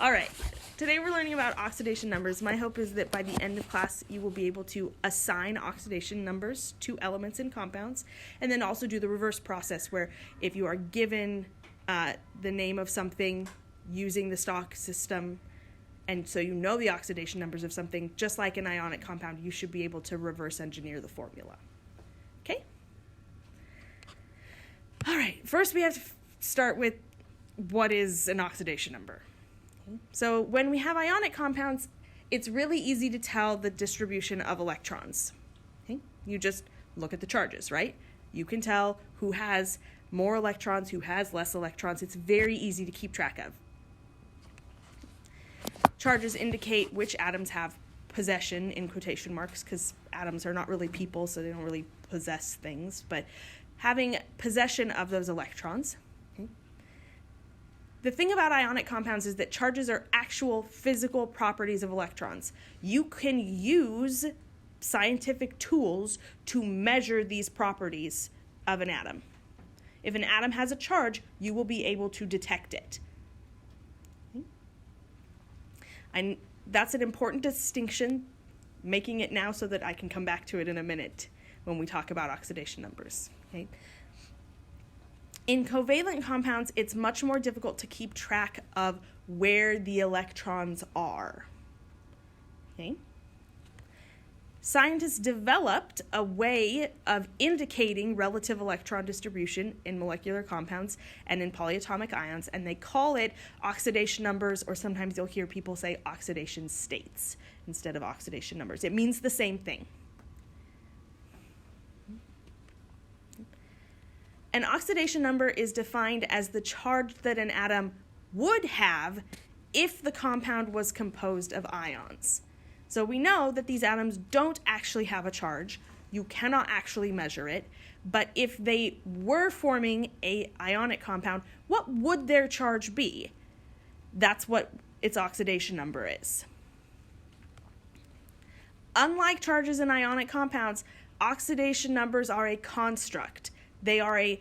All right, today we're learning about oxidation numbers. My hope is that by the end of class, you will be able to assign oxidation numbers to elements and compounds, and then also do the reverse process where if you are given the name of something using the stock system, and so you know the oxidation numbers of something, just like an ionic compound, you should be able to reverse engineer the formula. Okay? All right, first we have to start with what is an oxidation number. So when we have ionic compounds, it's really easy to tell the distribution of electrons. Okay? You just look at the charges, right? You can tell who has more electrons, who has less electrons. It's very easy to keep track of. Charges indicate which atoms have possession in quotation marks, because atoms are not really people, so they don't really possess things, but having possession of those electrons. The thing about ionic compounds is that charges are actual physical properties of electrons. You can use scientific tools to measure these properties of an atom. If an atom has a charge, you will be able to detect it. And that's an important distinction, making it now so that I can come back to it in a minute when we talk about oxidation numbers. Okay? In covalent compounds, it's much more difficult to keep track of where the electrons are. Okay? Scientists developed a way of indicating relative electron distribution in molecular compounds and in polyatomic ions, and they call it oxidation numbers, or sometimes you'll hear people say oxidation states instead of oxidation numbers. It means the same thing. An oxidation number is defined as the charge that an atom would have if the compound was composed of ions. So we know that these atoms don't actually have a charge. You cannot actually measure it. But if they were forming an ionic compound, what would their charge be? That's what its oxidation number is. Unlike charges in ionic compounds, oxidation numbers are a construct. They are a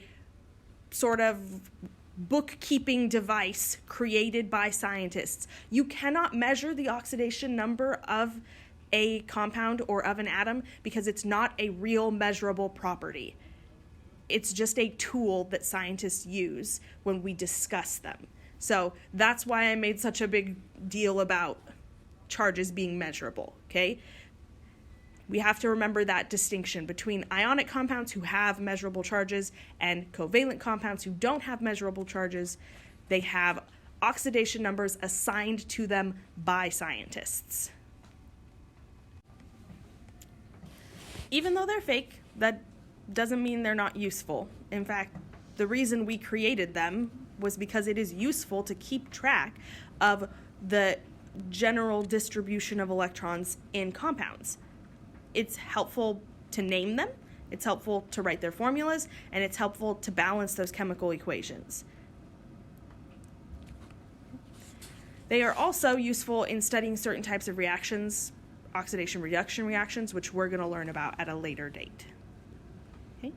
sort of bookkeeping device created by scientists. You cannot measure the oxidation number of a compound or of an atom because it's not a real measurable property. It's just a tool that scientists use when we discuss them. So that's why I made such a big deal about charges being measurable, okay? We have to remember that distinction between ionic compounds who have measurable charges and covalent compounds who don't have measurable charges. They have oxidation numbers assigned to them by scientists. Even though they're fake, that doesn't mean they're not useful. In fact, the reason we created them was because it is useful to keep track of the general distribution of electrons in compounds. It's helpful to name them, it's helpful to write their formulas, and it's helpful to balance those chemical equations. They are also useful in studying certain types of reactions, oxidation-reduction reactions, which we're going to learn about at a later date. Okay?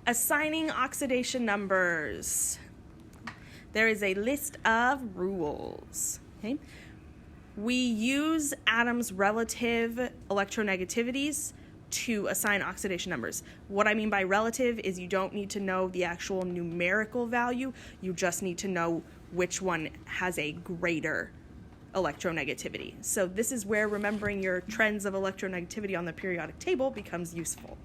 Assigning oxidation numbers. There is a list of rules. Okay? We use atoms' relative electronegativities to assign oxidation numbers. What I mean by relative is you don't need to know the actual numerical value, you just need to know which one has a greater electronegativity. So this is where remembering your trends of electronegativity on the periodic table becomes useful.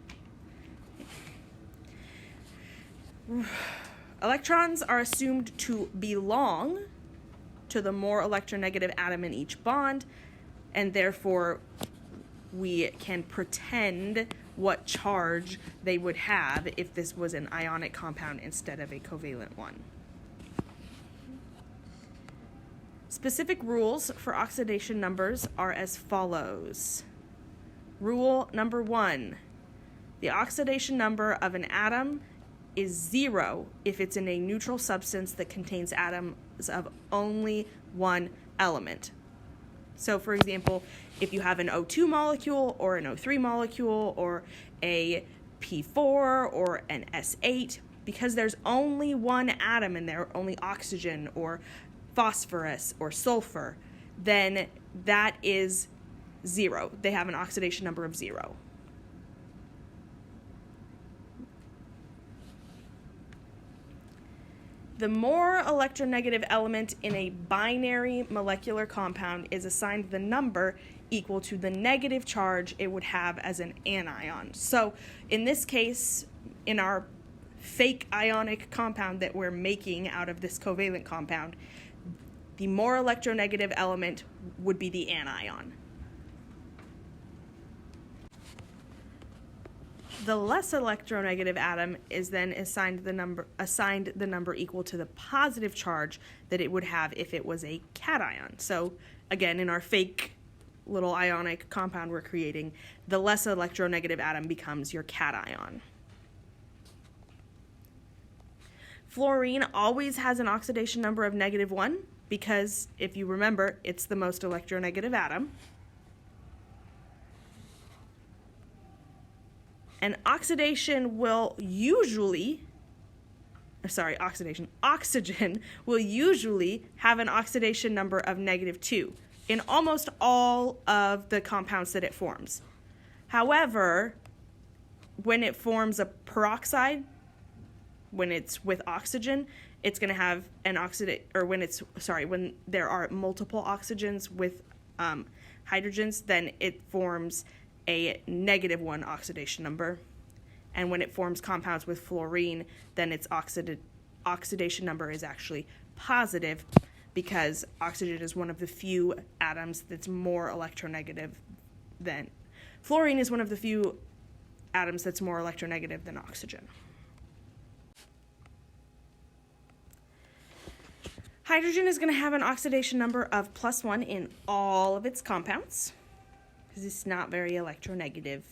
Electrons are assumed to belong to the more electronegative atom in each bond, and therefore we can pretend what charge they would have if this was an ionic compound instead of a covalent one. Specific rules for oxidation numbers are as follows. Rule number 1, the oxidation number of an atom is 0 if it's in a neutral substance that contains atoms of only one element. So, for example, if you have an O2 molecule or an O3 molecule or a P4 or an S8, because there's only one atom in there, only oxygen or phosphorus or sulfur, then that is 0. They have an oxidation number of 0. The more electronegative element in a binary molecular compound is assigned the number equal to the negative charge it would have as an anion. So in this case, in our fake ionic compound that we're making out of this covalent compound, the more electronegative element would be the anion. The less electronegative atom is then assigned the number equal to the positive charge that it would have if it was a cation. So again, in our fake little ionic compound we're creating, the less electronegative atom becomes your cation. Fluorine always has an oxidation number of -1 because, if you remember, it's the most electronegative atom. And oxygen will usually have an oxidation number of -2 in almost all of the compounds that it forms. However, when it forms a peroxide, when it's with oxygen, it's going to have an when there are multiple oxygens with hydrogens, then it forms a -1 oxidation number. And when it forms compounds with fluorine, then its oxidation number is actually positive, because oxygen is one of the few atoms that's more electronegative than fluorine is one of the few atoms that's more electronegative than oxygen. Hydrogen is going to have an oxidation number of +1 in all of its compounds, because it's not very electronegative.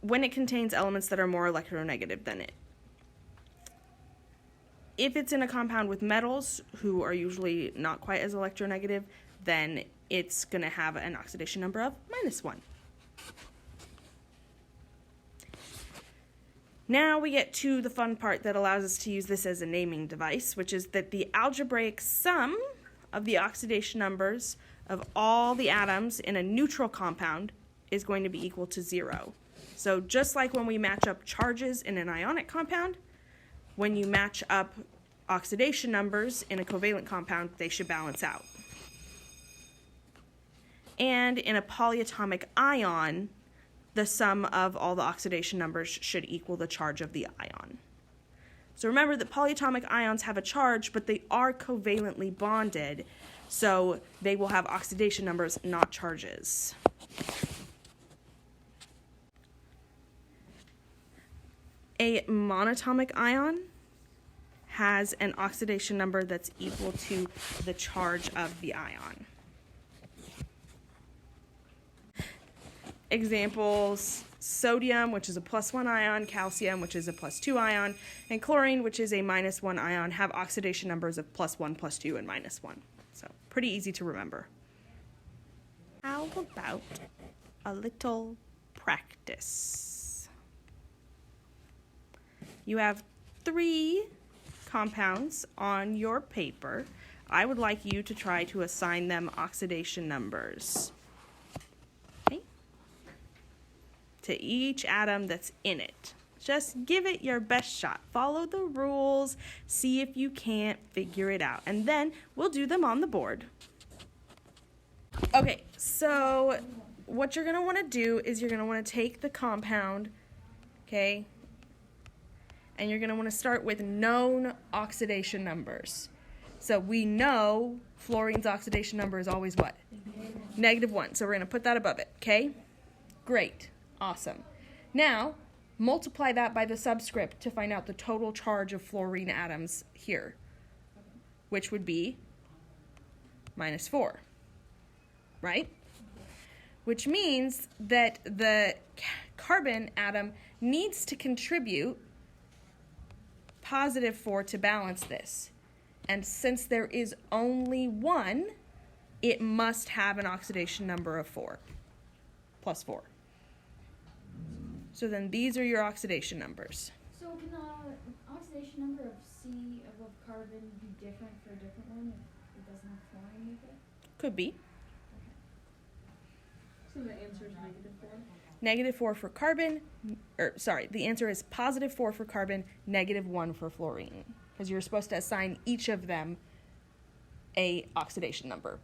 When it contains elements that are more electronegative than it. If it's in a compound with metals, who are usually not quite as electronegative, then it's going to have an oxidation number of -1. Now we get to the fun part that allows us to use this as a naming device, which is that the algebraic sum of the oxidation numbers of all the atoms in a neutral compound is going to be equal to 0. So just like when we match up charges in an ionic compound, when you match up oxidation numbers in a covalent compound, they should balance out. And in a polyatomic ion, the sum of all the oxidation numbers should equal the charge of the ion. So remember that polyatomic ions have a charge, but they are covalently bonded, so they will have oxidation numbers, not charges. A monatomic ion has an oxidation number that's equal to the charge of the ion. Examples: sodium, which is a +1 ion, calcium, which is a +2 ion, and chlorine, which is a -1 ion, have oxidation numbers of +1, +2, and -1. So pretty easy to remember. How about a little practice? You have 3 compounds on your paper. I would like you to try to assign them oxidation numbers. Okay? To each atom that's in it. Just give it your best shot. Follow the rules. See if you can't figure it out. And then we'll do them on the board. Okay, so what you're going to want to do is you're going to want to take the compound, okay, and you're going to want to start with known oxidation numbers. So we know fluorine's oxidation number is always what? -1. So we're going to put that above it, okay? Great. Awesome. Now, multiply that by the subscript to find out the total charge of fluorine atoms here, which would be -4, right? Which means that the carbon atom needs to contribute +4 to balance this. And since there is only one, it must have an oxidation number of 4, +4. So then these are your oxidation numbers. So can the oxidation number of C of carbon be different for a different one if it doesn't have fluorine with it? Could be. So the answer is -4 -4? for carbon, the answer is +4 for carbon, -1 for fluorine. Because you're supposed to assign each of them a oxidation number.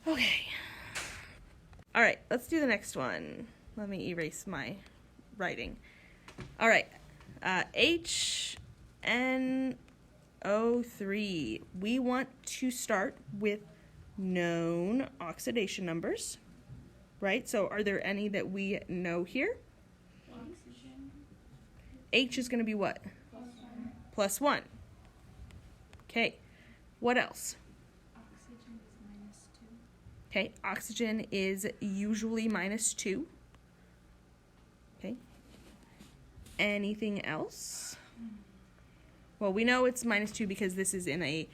Okay. All right, let's do the next one. Let me erase my writing. All right, HNO3. We want to start with known oxidation numbers, right? So are there any that we know here? Oxygen. H is going to be what? +1. Okay, what else? Oxygen is -2. Okay, oxygen is usually -2. Okay. Anything else? Well, we know it's -2 because this is in a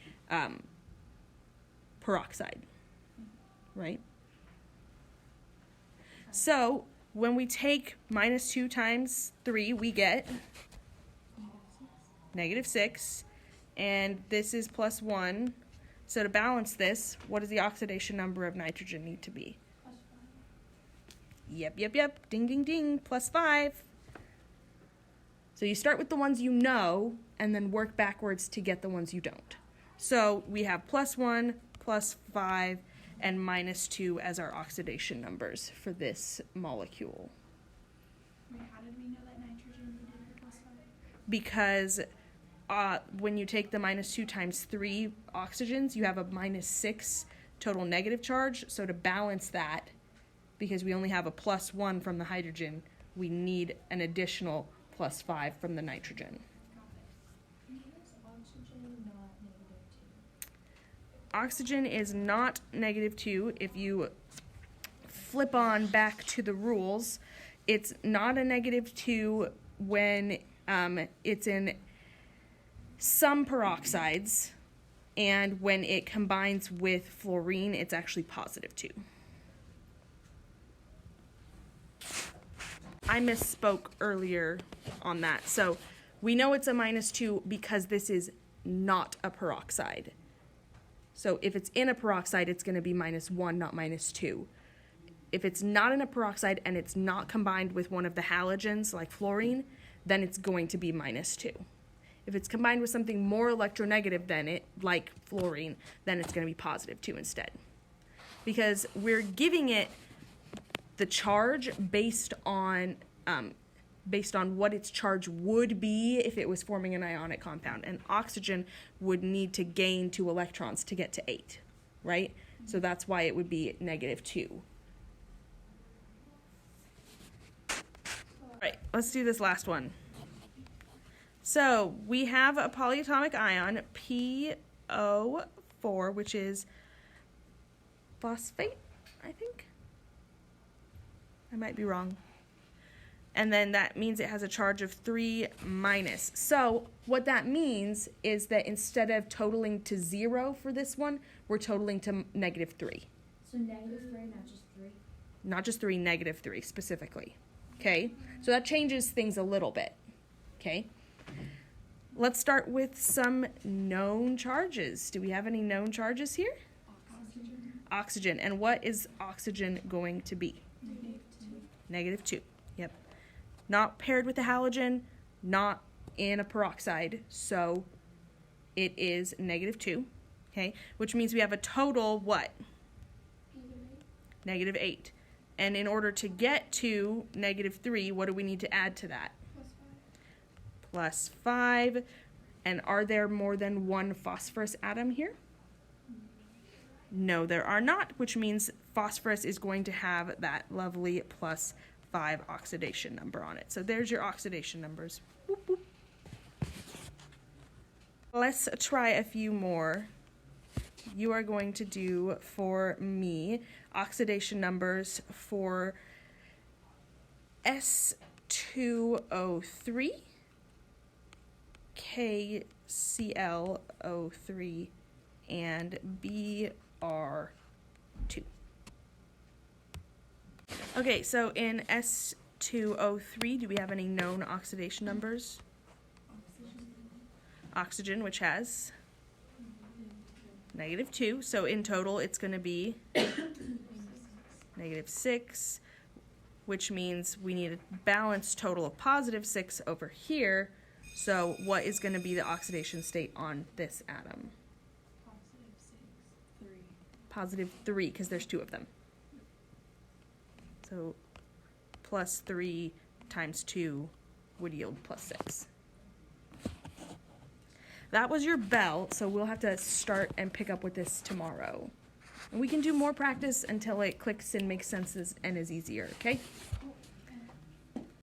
peroxide, right? So when we take -2 times 3, we get -6, and this is +1. So to balance this, what does the oxidation number of nitrogen need to be? Yep. Ding, ding, ding. +5. So you start with the ones you know, and then work backwards to get the ones you don't. So we have +1, +5, and -2 as our oxidation numbers for this molecule. Wait, how did we know that nitrogen needed the +5? Because when you take the -2 times 3 oxygens, you have a -6 total negative charge. So to balance that, because we only have a +1 from the hydrogen, we need an additional +5 from the nitrogen. Oxygen is not -2. If you flip on back to the rules, it's not a -2 when it's in some peroxides, and when it combines with fluorine, it's actually +2. I misspoke earlier on that. So we know it's a -2 because this is not a peroxide. So if it's in a peroxide, it's going to be -1, not -2. If it's not in a peroxide and it's not combined with one of the halogens, like fluorine, then it's going to be -2. If it's combined with something more electronegative than it, like fluorine, then it's going to be +2 instead. Because we're giving it the charge based on what its charge would be if it was forming an ionic compound. And oxygen would need to gain 2 electrons to get to 8, right? So that's why it would be -2. All right, let's do this last one. So we have a polyatomic ion, PO4, which is phosphate, I think. I might be wrong. And then that means it has a charge of 3-. So what that means is that instead of totaling to 0 for this one, we're totaling to -3. So -3, not just 3? Not just 3, -3 specifically. Okay? So that changes things a little bit. Okay? Let's start with some known charges. Do we have any known charges here? Oxygen. And what is oxygen going to be? -2. Yep. Not paired with a halogen, not in a peroxide, so it is -2. Okay, which means we have a total what? -8. And in order to get to -3, what do we need to add to that? +5. And are there more than one phosphorus atom here? No, there are not, which means phosphorus is going to have that lovely +5 oxidation number on it. So there's your oxidation numbers. Boop, boop. Let's try a few more. You are going to do, for me, oxidation numbers for S2O3, KClO3, and 2. Okay, so in S2O3, do we have any known oxidation numbers? Oxygen, which has -2. So in total, it's going to be -6, which means we need a balanced total of +6 over here. So what is going to be the oxidation state on this atom? +3, because there's 2 of them. So +3 times 2 would yield +6. That was your bell, so we'll have to start and pick up with this tomorrow. And we can do more practice until it clicks and makes sense and is easier, okay?